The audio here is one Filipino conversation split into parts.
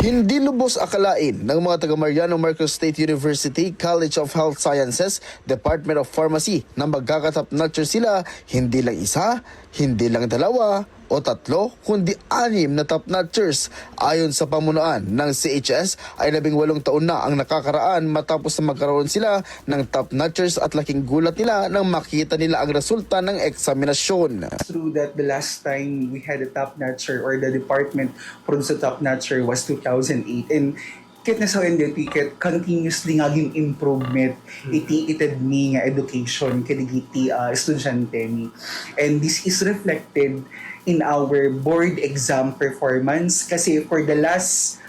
Hindi lubos akalain ng mga taga Mariano Marcos State University College of Health Sciences, Department of Pharmacy na magkaka-top notcher sila hindi lang isa, hindi lang dalawa o tatlo, kundi 6 na top notchers. Ayon sa pamunuan ng CHS ay 18 taon na ang nakakaraan matapos na magkaroon sila ng top notchers at laking gulat nila nang makita nila ang resulta ng eksaminasyon. True that the last time we had a top notcher or the department produced a top notcher was 2008, and kahit na sa NDT, kahit continuously naging improvement iti-ited ni nga education kadigiti estudyante ni. And this is reflected in our board exam performance kasi for the last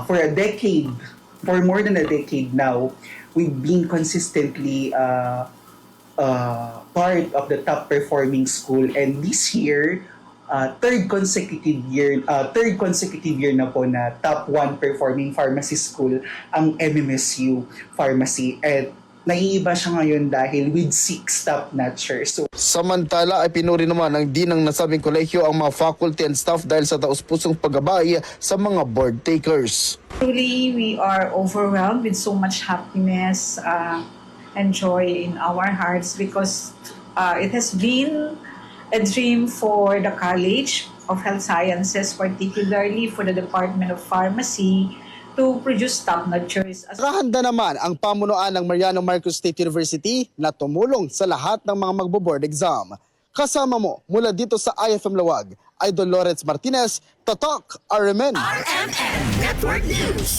for a decade, for more than a decade now, we've been consistently part of the top performing school, and this year third consecutive year na po na top 1 performing pharmacy school ang MMSU Pharmacy, at naiiba siya ngayon dahil with 6 top notchers. So, samantala ay pinuri naman ng dinang nasabing kolehiyo ang mga faculty and staff dahil sa taus-pusong paggabay sa mga board takers. Truly, we are overwhelmed with so much happiness and joy in our hearts because it has been a dream for the College of Health Sciences, particularly for the Department of Pharmacy, to produce top notchers. Nakahanda naman ang pamunuan ng Mariano Marcos State University na tumulong sa lahat ng mga magbo-board exam. Kasama mo mula dito sa IFM Lawag, Idol Lawrence Martinez, Tatak RMN. RMN Network News.